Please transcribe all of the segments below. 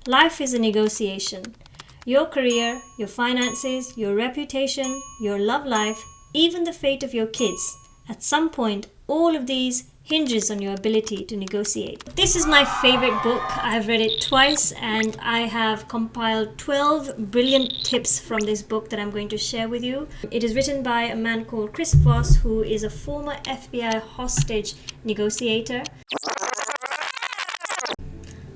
Life is a negotiation. Your career, your finances, your reputation, your love life, even the fate of your kids. At some point, all of these hinges on your ability to negotiate. This is my favorite book. I've read it twice and I have compiled 12 brilliant tips from this book that I'm going to share with you. It is written by a man called Chris Voss, who is a former FBI hostage negotiator.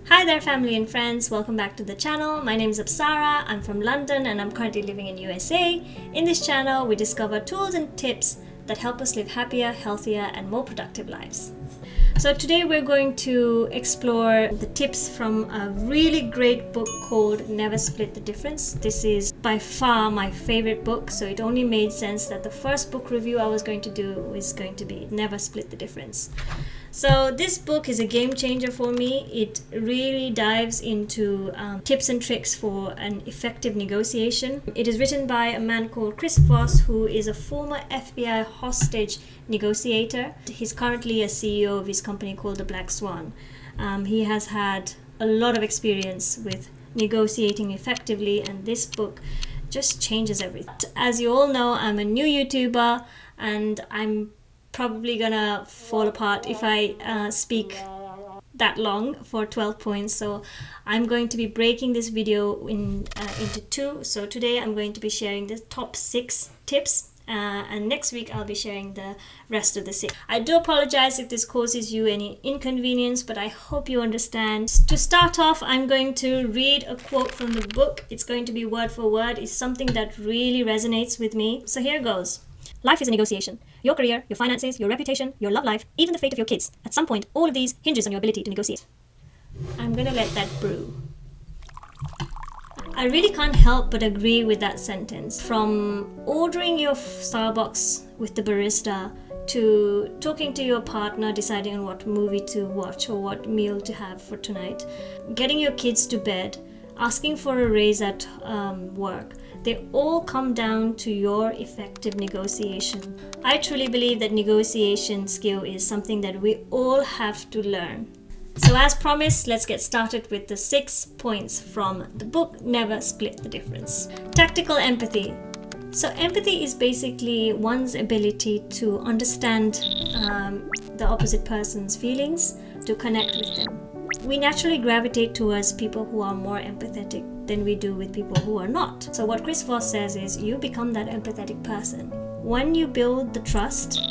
Hi there family and friends, welcome back to the channel. My name is Apsara, I'm from London and I'm currently living in USA. In this channel we discover tools and tips that help us live happier, healthier and more productive lives. So today we're going to explore the tips from a really great book called Never Split the Difference. This is by far my favorite book, so it only made sense that the first book review I was going to do was going to be Never Split the Difference. So this book is a game changer for me. It really dives into tips and tricks for an effective negotiation. It is written by a man called Chris Voss, who is a former FBI hostage negotiator. He's currently a CEO of his company called the Black Swan. He has had a lot of experience with negotiating effectively, and this book just changes everything. As you all know, I'm a new YouTuber and I'm probably gonna fall apart if I speak that long for 12 points, so I'm going to be breaking this video into two. So today I'm going to be sharing the top 6 tips and next week I'll be sharing the rest of the 6. I do apologize if this causes you any inconvenience, but I hope you understand. To start off, I'm going to read a quote from the book. It's going to be word for word. It's something that really resonates with me. So here goes. Life is a negotiation. Your career, your finances, your reputation, your love life, even the fate of your kids. At some point, all of these hinges on your ability to negotiate. I'm gonna let that brew. I really can't help but agree with that sentence. From ordering your Starbucks with the barista, to talking to your partner, deciding on what movie to watch or what meal to have for tonight, getting your kids to bed, asking for a raise at work. They all come down to your effective negotiation. I truly believe that negotiation skill is something that we all have to learn. So as promised, let's get started with the 6 points from the book Never Split the Difference. Tactical empathy. So empathy is basically one's ability to understand the opposite person's feelings, to connect with them. We naturally gravitate towards people who are more empathetic than we do with people who are not. So what Chris Voss says is you become that empathetic person. When you build the trust,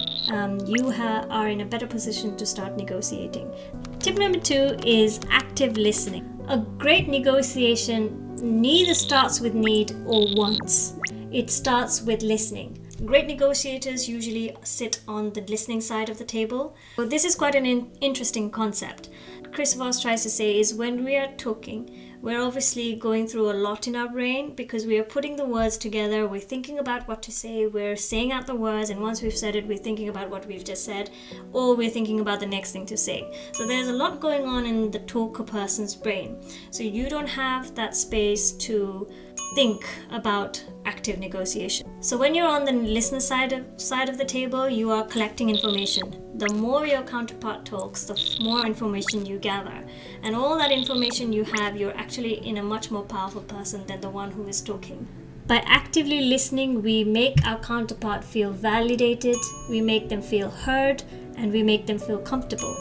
you are in a better position to start negotiating. Tip number 2 is active listening. A great negotiation neither starts with need or wants. It starts with listening. Great negotiators usually sit on the listening side of the table. So this is quite an interesting concept. Chris Voss tries to say is when we are talking, we're obviously going through a lot in our brain because we are putting the words together, we're thinking about what to say, we're saying out the words, and once we've said it, we're thinking about what we've just said, or we're thinking about the next thing to say. So there's a lot going on in the talker person's brain. So you don't have that space to think about active negotiation. So when you're on the listener side of the table, you are collecting information. The more your counterpart talks, the more information you gather. And all that information you have, you're actually in a much more powerful person than the one who is talking. By actively listening, we make our counterpart feel validated, we make them feel heard, and we make them feel comfortable.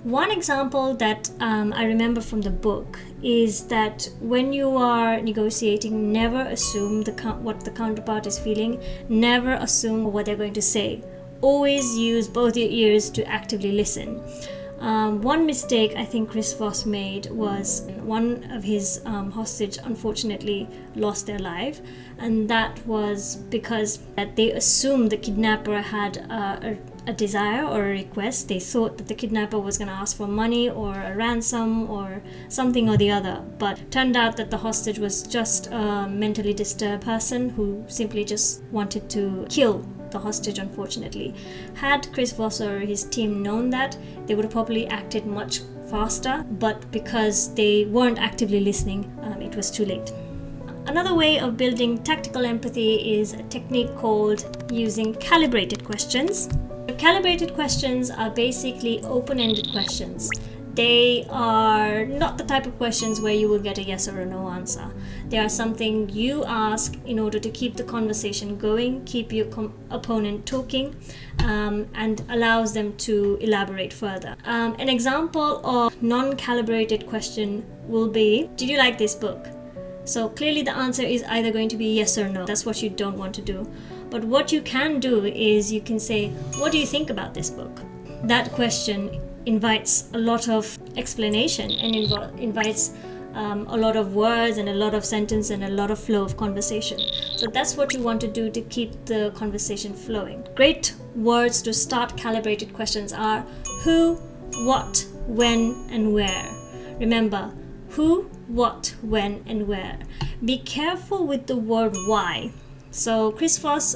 One example that I remember from the book is that when you are negotiating, never assume what the counterpart is feeling, never assume what they're going to say. Always use both your ears to actively listen. One mistake I think Chris Voss made was one of his hostage unfortunately lost their life, and that was because they assumed the kidnapper had a desire or a request. They thought that the kidnapper was going to ask for money or a ransom or something or the other, but turned out that the hostage was just a mentally disturbed person who simply just wanted to kill the hostage, unfortunately. Had Chris Voss or his team known that, they would have probably acted much faster, but because they weren't actively listening, it was too late. Another way of building tactical empathy is a technique called using calibrated questions. Calibrated questions are basically open-ended questions. They are not the type of questions where you will get a yes or a no answer. They are something you ask in order to keep the conversation going, keep your opponent talking, and allows them to elaborate further. An example of non-calibrated question will be, did you like this book? So clearly the answer is either going to be yes or no. That's what you don't want to do. But what you can do is you can say, what do you think about this book? That question invites a lot of explanation and invites a lot of words and a lot of sentence and a lot of flow of conversation. So that's what you want to do to keep the conversation flowing. Great words to start calibrated questions are who, what, when, and where. Remember, who, what, when, and where. Be careful with the word why. So Chris Voss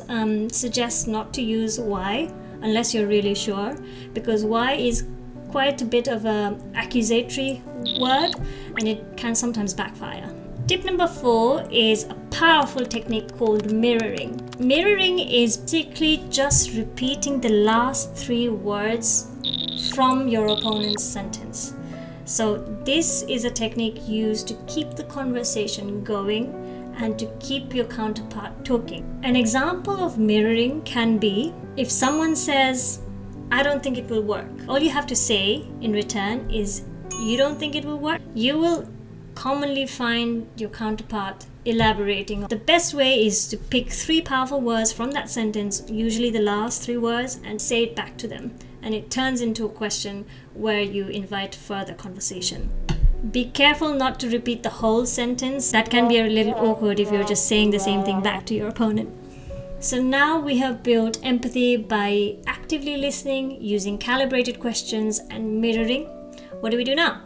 suggests not to use why unless you're really sure, because why is quite a bit of an accusatory word and it can sometimes backfire. Tip number 4 is a powerful technique called mirroring. Mirroring is basically just repeating the last 3 words from your opponent's sentence. So this is a technique used to keep the conversation going and to keep your counterpart talking. An example of mirroring can be if someone says, I don't think it will work. All you have to say in return is, you don't think it will work? You will commonly find your counterpart elaborating. The best way is to pick 3 powerful words from that sentence, usually the last 3 words, and say it back to them. And it turns into a question where you invite further conversation. Be careful not to repeat the whole sentence. That can be a little awkward if you're just saying the same thing back to your opponent. So now we have built empathy by actively listening, using calibrated questions, and mirroring. What do we do now?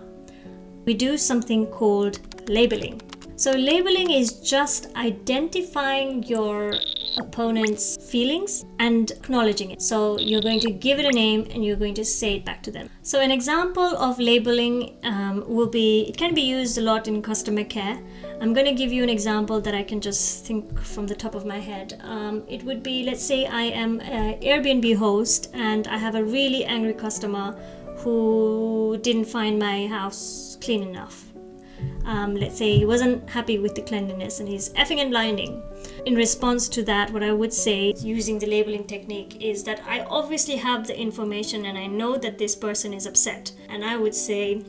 We do something called labeling. So labeling is just identifying your opponent's feelings and acknowledging it. So you're going to give it a name and you're going to say it back to them. So an example of labeling will be, it can be used a lot in customer care. I'm going to give you an example that I can just think from the top of my head. It would be, let's say I am an Airbnb host and I have a really angry customer who didn't find my house clean enough. Let's say he wasn't happy with the cleanliness and he's effing and blinding. In response to that, what I would say using the labeling technique is that I obviously have the information and I know that this person is upset. And I would say,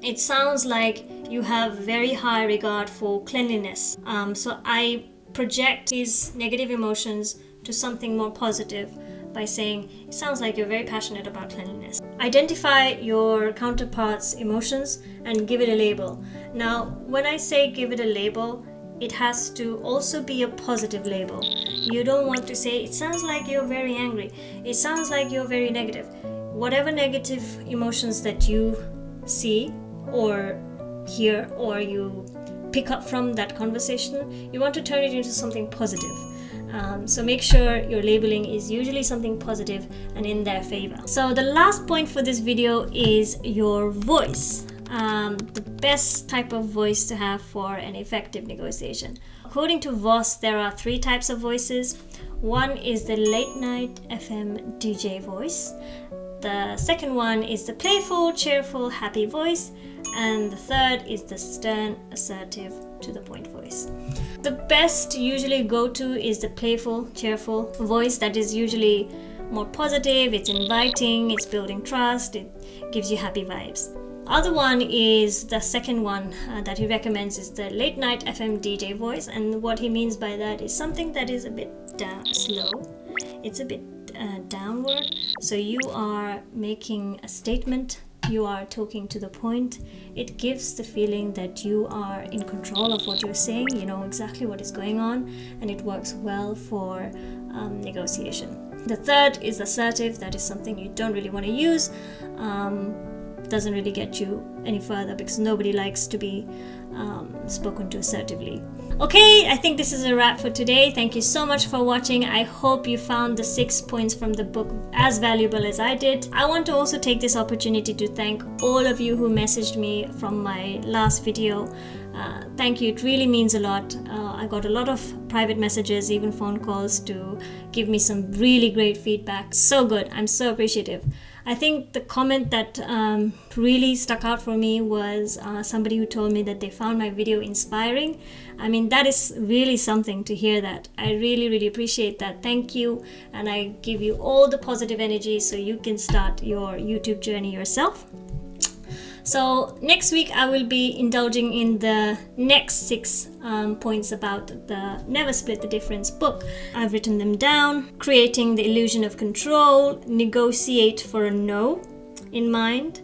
it sounds like you have very high regard for cleanliness. So I project these negative emotions to something more positive by saying, it sounds like you're very passionate about cleanliness. Identify your counterpart's emotions and give it a label. Now, when I say give it a label, it has to also be a positive label. You don't want to say, it sounds like you're very angry. It sounds like you're very negative. Whatever negative emotions that you see or hear or you pick up from that conversation, you want to turn it into something positive. So make sure your labeling is usually something positive and in their favor. So the last point for this video is your voice. The best type of voice to have for an effective negotiation. According to Voss, there are 3 types of voices. One is the late night FM DJ voice. The second one is the playful, cheerful, happy voice. And the third is the stern, assertive, to the point voice. The best usually go-to is the playful, cheerful voice that is usually more positive, it's inviting, it's building trust, it gives you happy vibes. Other one is the second one that he recommends is the late night FM DJ voice, and what he means by that is something that is a bit slow, it's a bit downward, so you are making a statement, you are talking to the point. It gives the feeling that you are in control of what you're saying, you know exactly what is going on, and it works well for negotiation. The third is assertive. That is something you don't really want to use. Doesn't really get you any further because nobody likes to be spoken to assertively. Okay, I think this is a wrap for today. Thank you so much for watching. I hope you found the 6 points from the book as valuable as I did. I want to also take this opportunity to thank all of you who messaged me from my last video. Thank you, it really means a lot. I got a lot of private messages, even phone calls to give me some really great feedback. So good, I'm so appreciative. I think the comment that really stuck out for me was somebody who told me that they found my video inspiring. I mean, that is really something to hear that. I really, really appreciate that. Thank you. And I give you all the positive energy so you can start your YouTube journey yourself. So next week I will be indulging in the next 6 points about the Never Split the Difference book. I've written them down: creating the illusion of control, negotiate for a no in mind,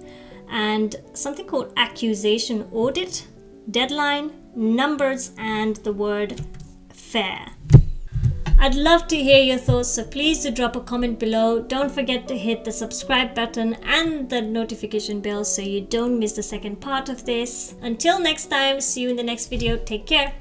and something called accusation audit, deadline, numbers, and the word fair. I'd love to hear your thoughts, so please do drop a comment below. Don't forget to hit the subscribe button and the notification bell so you don't miss the second part of this. Until next time, see you in the next video. Take care.